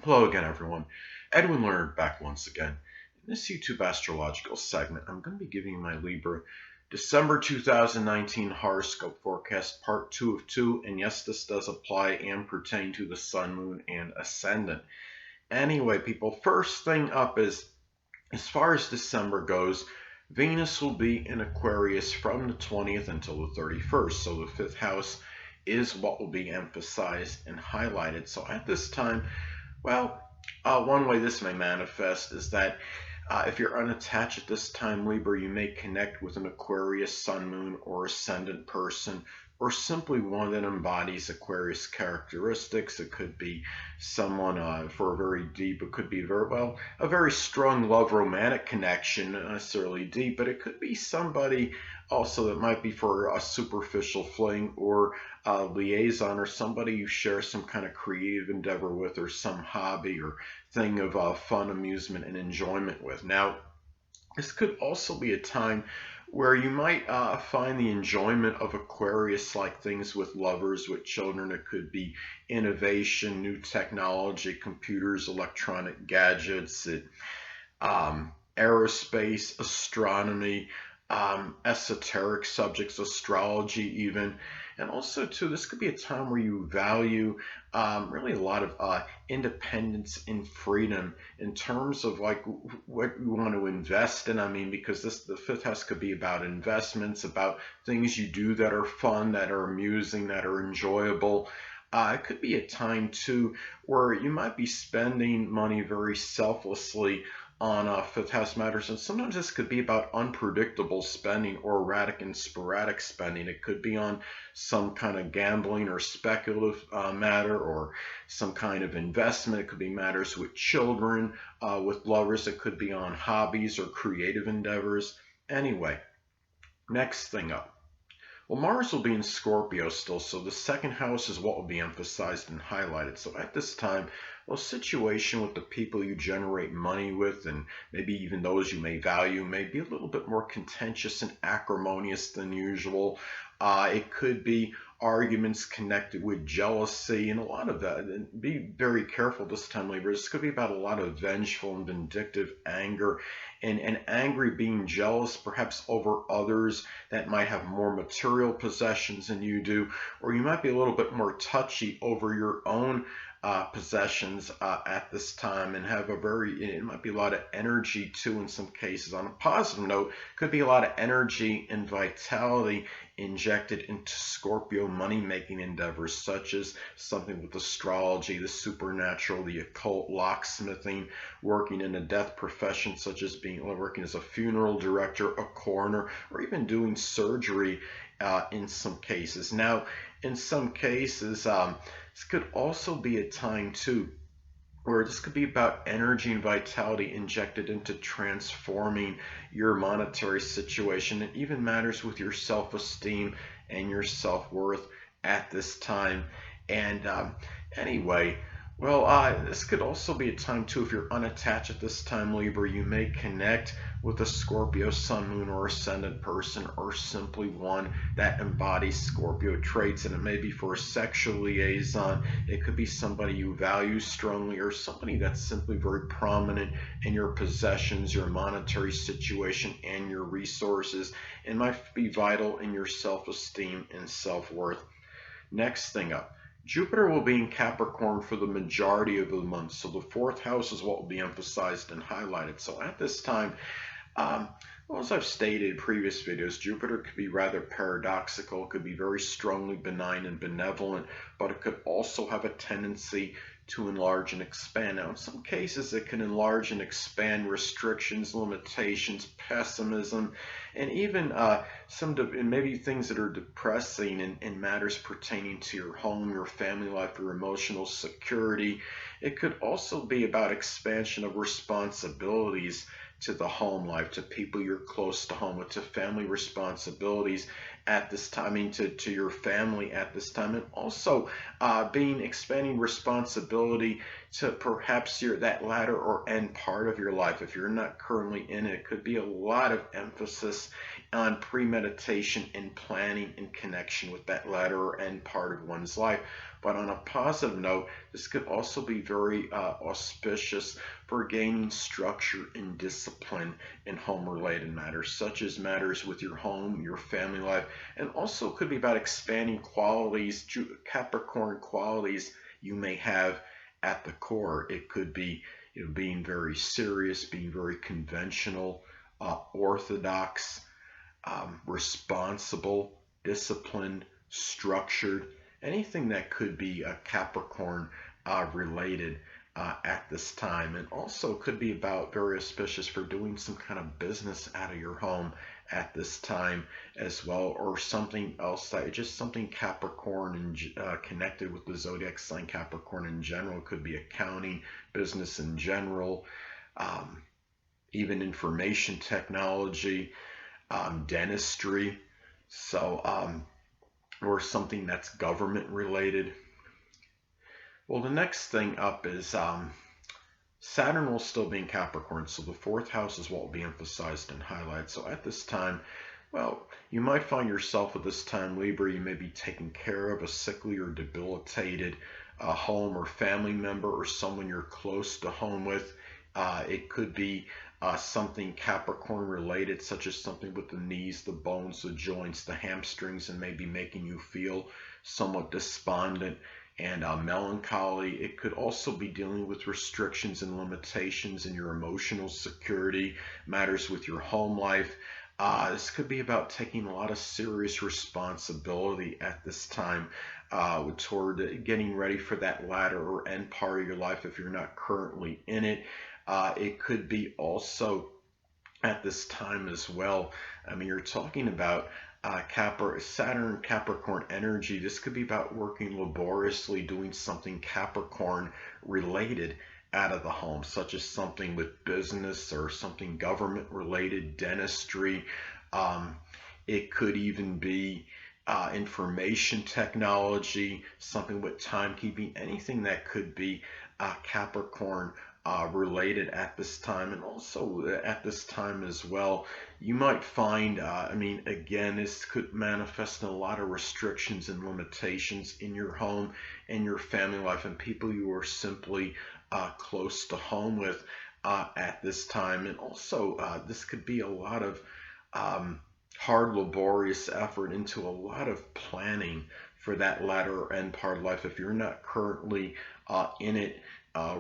Hello again, everyone. Edwin Learnard back once again. In this YouTube astrological segment, I'm going to be giving you my Libra December 2019 horoscope forecast, part 2 of 2. And yes, this does apply and pertain to the Sun, Moon, and Ascendant. Anyway, people, first thing up is as far as December goes, Venus will be in Aquarius from the 20th until the 31st. So the fifth house is what will be emphasized and highlighted. So at this time, well, one way this may manifest is that if you're unattached at this time, Libra, you may connect with an Aquarius, Sun, Moon, or Ascendant person, or simply one that embodies Aquarius characteristics. It could be someone for a very deep, it could be a very strong love romantic connection, not necessarily deep, but it could be somebody also that might be for a superficial fling or a liaison, or somebody you share some kind of creative endeavor with, or some hobby or thing of fun, amusement, and enjoyment with. Now, this could also be a time where you might find the enjoyment of Aquarius-like things with lovers, with children. It could be innovation, new technology, computers, electronic gadgets, aerospace, astronomy, esoteric subjects, astrology even. And also, too, this could be a time where you value really a lot of independence and freedom in terms of like what you want to invest in. I mean, because the fifth house could be about investments, about things you do that are fun, that are amusing, that are enjoyable. It could be a time too where you might be spending money very selflessly on fifth house matters, and sometimes this could be about unpredictable spending or erratic and sporadic spending. It could be on some kind of gambling or speculative matter, or some kind of investment. It could be matters with children, with lovers. It could be on hobbies or creative endeavors. Anyway, next thing up. Well, Mars will be in Scorpio still, so the second house is what will be emphasized and highlighted. So at this time, well, situation with the people you generate money with, and maybe even those you may value, may be a little bit more contentious and acrimonious than usual. It could be arguments connected with jealousy and a lot of that. And be very careful this time, Libra. This could be about a lot of vengeful and vindictive anger, and angry, being jealous perhaps over others that might have more material possessions than you do, or you might be a little bit more touchy over your own possessions at this time, and have it might be a lot of energy too in some cases. On a positive note, could be a lot of energy and vitality injected into Scorpio money making endeavors, such as something with astrology, the supernatural, the occult, locksmithing, working in a death profession, such as working as a funeral director, a coroner, or even doing surgery in some cases. Now, in some cases, this could also be a time too where this could be about energy and vitality injected into transforming your monetary situation. It even matters with your self-esteem and your self-worth at this time. And anyway, well, this could also be a time too, if you're unattached at this time, Libra, you may connect with a Scorpio Sun, Moon, or Ascendant person, or simply one that embodies Scorpio traits. And it may be for a sexual liaison. It could be somebody you value strongly, or somebody that's simply very prominent in your possessions, your monetary situation, and your resources, and might be vital in your self-esteem and self-worth. Next thing up. Jupiter will be in Capricorn for the majority of the month, so the fourth house is what will be emphasized and highlighted. So at this time, well, as I've stated in previous videos, Jupiter could be rather paradoxical. It could be very strongly benign and benevolent, but it could also have a tendency to enlarge and expand. Now, in some cases, it can enlarge and expand restrictions, limitations, pessimism, and even maybe things that are depressing in matters pertaining to your home, your family life, your emotional security. It could also be about expansion of responsibilities to the home life, to people you're close to home with, to family responsibilities at this time, I mean to your family at this time, and also expanding responsibility to perhaps that latter or end part of your life. If you're not currently in it, it could be a lot of emphasis on premeditation and planning in connection with that latter or end part of one's life. But on a positive note, this could also be very auspicious for gaining structure and discipline in home-related matters, such as matters with your home, your family life, and also could be about expanding qualities, Capricorn qualities you may have at the core. It could be, being very serious, being very conventional, orthodox, responsible, disciplined, structured, anything that could be Capricorn related at this time. And also could be about very auspicious for doing some kind of business out of your home at this time as well, or something else that just something Capricorn and connected with the zodiac sign Capricorn in general. It could be accounting, business in general, even information technology, dentistry, or something that's government related. Well, the next thing up is Saturn will still be in Capricorn, so the fourth house is what will be emphasized and highlighted. So at this time, well, you might find yourself at this time, Libra, you may be taking care of a sickly or debilitated home or family member or someone you're close to home with. It could be something Capricorn related, such as something with the knees, the bones, the joints, the hamstrings, and maybe making you feel somewhat despondent and melancholy. It could also be dealing with restrictions and limitations in your emotional security, matters with your home life. This could be about taking a lot of serious responsibility at this time toward getting ready for that latter or end part of your life if you're not currently in it. It could be also at this time as well. I mean, you're talking about Saturn Capricorn energy. This could be about working laboriously, doing something Capricorn related out of the home, such as something with business or something government related, dentistry. It could even be information technology, something with timekeeping, anything that could be Capricorn related at this time. And also at this time as well, you might find, I mean, again, this could manifest in a lot of restrictions and limitations in your home and your family life and people you are simply close to home with at this time. And also this could be a lot of hard, laborious effort into a lot of planning for that latter or end part of life if you're not currently in it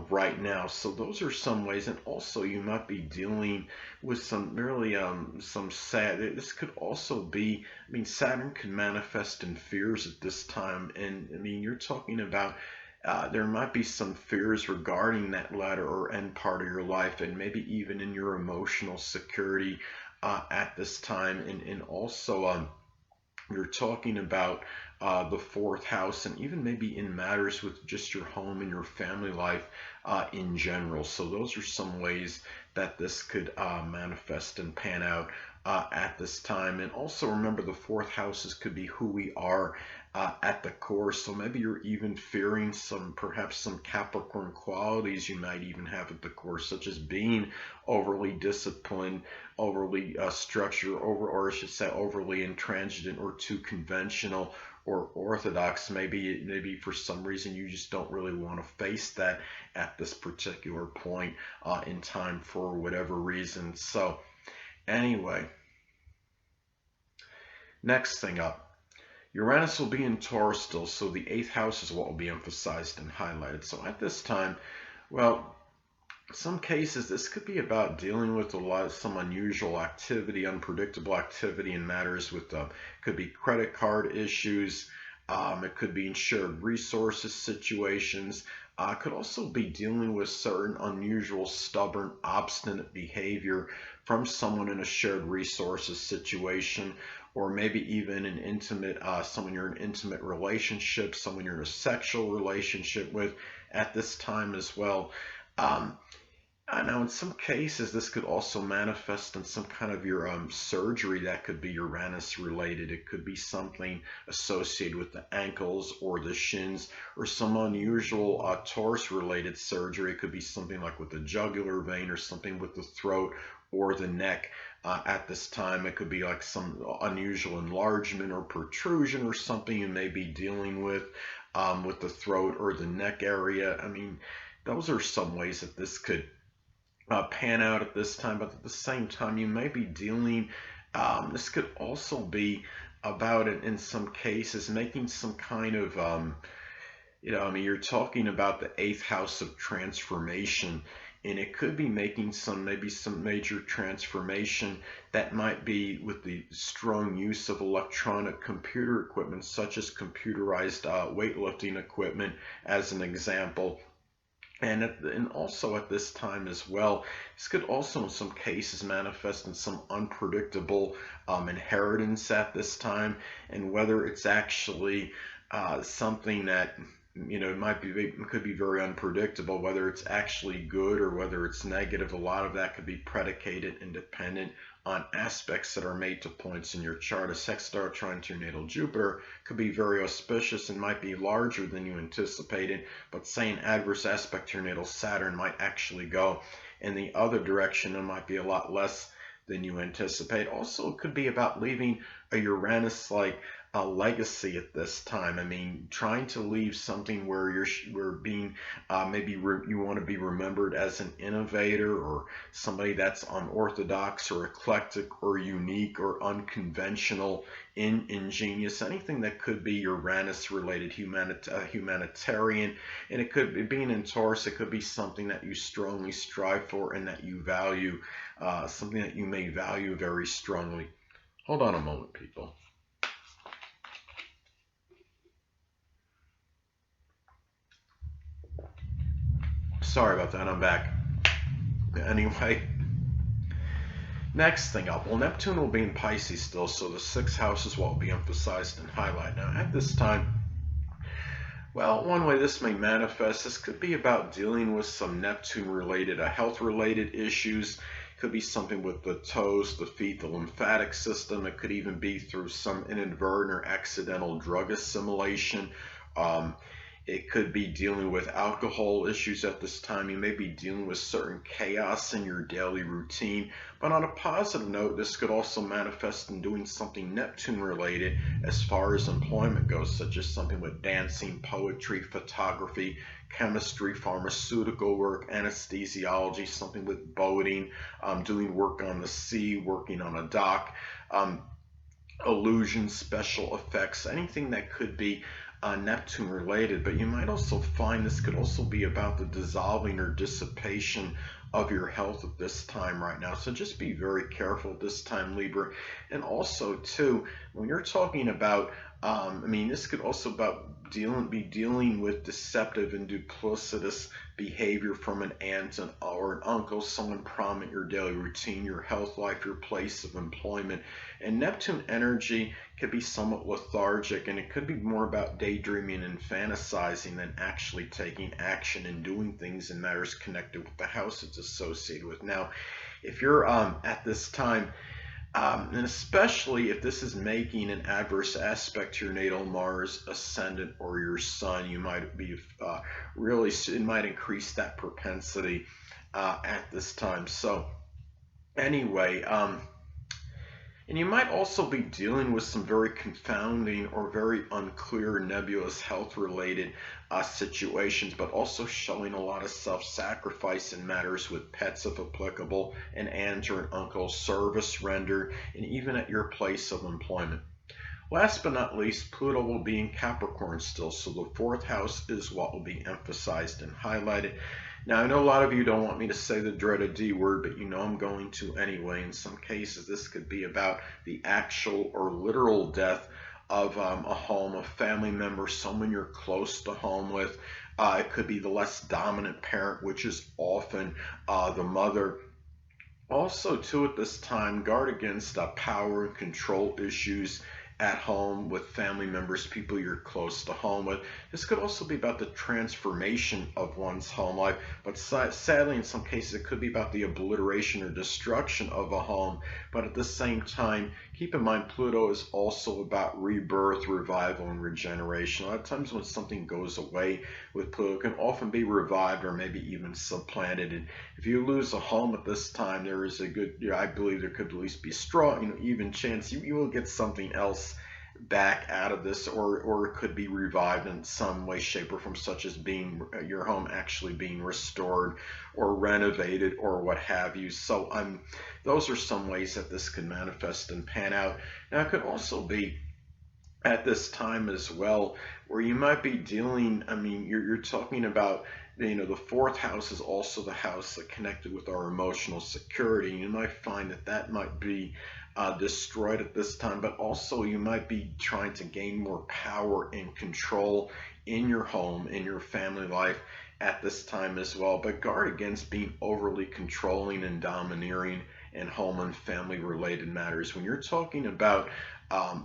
right now. So those are some ways. And also you might be dealing with some really some sad, this could also be, I mean, Saturn can manifest in fears at this time. And I mean, you're talking about there might be some fears regarding that latter or end part of your life, and maybe even in your emotional security at this time. And also you're talking about the fourth house, and even maybe in matters with just your home and your family life in general. So those are some ways that this could manifest and pan out at this time. And also remember, the fourth houses could be who we are at the core. So maybe you're even fearing perhaps some Capricorn qualities you might even have at the core, such as being overly disciplined, overly structured, or I should say overly intransigent or too conventional or orthodox. Maybe for some reason you just don't really want to face that at this particular point in time for whatever reason. So anyway, next thing up, Uranus will be in Taurus still, so the 8th house is what will be emphasized and highlighted. So at this time, well, in some cases this could be about dealing with some unusual activity, unpredictable activity in matters with could be credit card issues, it could be in shared resources situations, could also be dealing with certain unusual, stubborn, obstinate behavior from someone in a shared resources situation, or maybe even an intimate, someone you're in an intimate relationship, someone you're in a sexual relationship with at this time as well. I know in some cases this could also manifest in some kind of your surgery that could be Uranus related. It could be something associated with the ankles or the shins, or some unusual Taurus related surgery. It could be something like with the jugular vein or something with the throat or the neck. At this time, it could be like some unusual enlargement or protrusion or something you may be dealing with. with the throat or the neck area. I mean, those are some ways that this could pan out at this time, but at the same time, you may be dealing, this could also be about it in some cases, making some kind of, I mean, you're talking about the eighth house of transformation, and it could be making maybe some major transformation that might be with the strong use of electronic computer equipment, such as computerized weightlifting equipment, as an example. And also at this time as well, this could also in some cases manifest in some unpredictable inheritance at this time, and whether it's actually something that it could be very unpredictable, whether it's actually good or whether it's negative. A lot of that could be predicated and dependent on aspects that are made to points in your chart. A sextile trine to your natal Jupiter could be very auspicious and might be larger than you anticipated, but say an adverse aspect to your natal Saturn might actually go in the other direction and might be a lot less than you anticipate. Also, it could be about leaving a Uranus-like a legacy at this time. I mean, trying to leave something where you're being you want to be remembered as an innovator or somebody that's unorthodox or eclectic or unique or unconventional, ingenious, anything that could be Uranus related, humanitarian. And it could be, being in Taurus, it could be something that you strongly strive for and that you value, something that you may value very strongly. Hold on a moment, people. Sorry about that, I'm back. Anyway, next thing up, well, Neptune will be in Pisces still, so the sixth house is what will be emphasized and highlighted. Now, at this time, well, one way this may manifest, this could be about dealing with some Neptune-related, health-related issues. It could be something with the toes, the feet, the lymphatic system. It could even be through some inadvertent or accidental drug assimilation. It could be dealing with alcohol issues at this time. You may be dealing with certain chaos in your daily routine. But on a positive note, this could also manifest in doing something Neptune related as far as employment goes, such as something with dancing, poetry, photography, chemistry, pharmaceutical work, anesthesiology, something with boating, doing work on the sea, working on a dock, illusions, special effects, anything that could be Neptune related. But you might also find this could also be about the dissolving or dissipation of your health at this time right now. So just be very careful at this time, Libra. And also too, when you're talking about this could also be dealing with deceptive and duplicitous behavior from an aunt or an uncle, someone prominent in your daily routine, your health life, your place of employment. And Neptune energy could be somewhat lethargic, and it could be more about daydreaming and fantasizing than actually taking action and doing things in matters connected with the house it's associated with. Now, if you're at this time, and especially if this is making an adverse aspect to your natal Mars, Ascendant, or your Sun, you might be it might increase that propensity at this time. So anyway, and you might also be dealing with some very confounding or very unclear nebulous health-related situations, but also showing a lot of self-sacrifice in matters with pets if applicable, an aunt or an uncle, service rendered, and even at your place of employment. Last but not least, Pluto will be in Capricorn still, so the fourth house is what will be emphasized and highlighted. Now, I know a lot of you don't want me to say the dreaded D word, but you know I'm going to anyway. In some cases, this could be about the actual or literal death of a home, a family member, someone you're close to home with. It could be the less dominant parent, which is often the mother. Also, too, at this time, guard against power and control issues at home with family members, people you're close to home with. This could also be about the transformation of one's home life, but sadly in some cases it could be about the obliteration or destruction of a home. But at the same time, keep in mind Pluto is also about rebirth, revival, and regeneration. A lot of times when something goes away with Pluto, it can often be revived or maybe even supplanted. And if you lose a home at this time, there is a good, I believe there could at least be strong, even chance you will get something else back out of this, or it could be revived in some way, shape, or form, such as being your home actually being restored or renovated or what have you. So those are some ways that this could manifest and pan out. Now, it could also be at this time as well, where you might be dealing, I mean, you're talking about, the fourth house is also the house that connected with our emotional security. You might find that that might be destroyed at this time, but also you might be trying to gain more power and control in your home, in your family life at this time as well. But guard against being overly controlling and domineering in home and family related matters. When you're talking about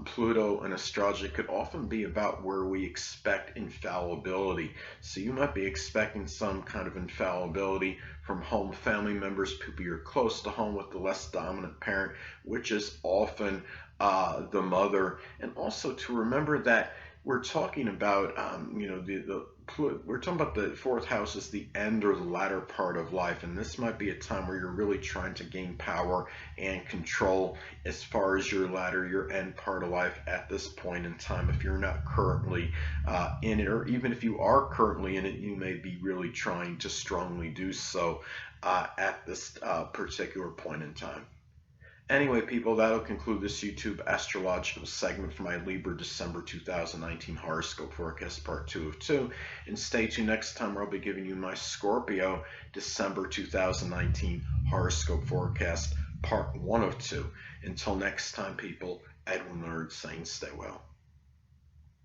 Pluto and astrology, could often be about where we expect infallibility. So you might be expecting some kind of infallibility from home family members, people you're close to home with, the less dominant parent, which is often the mother. And also to remember that we're talking about, we're talking about the fourth house is the end or the latter part of life, and this might be a time where you're really trying to gain power and control as far as your latter, your end part of life at this point in time. If you're not currently in it, or even if you are currently in it, you may be really trying to strongly do so at this particular point in time. Anyway, people, that'll conclude this YouTube astrological segment for my Libra December 2019 horoscope forecast part 2 of 2. And stay tuned next time where I'll be giving you my Scorpio December 2019 horoscope forecast part 1 of 2. Until next time, people, Edwin Learnard saying stay well.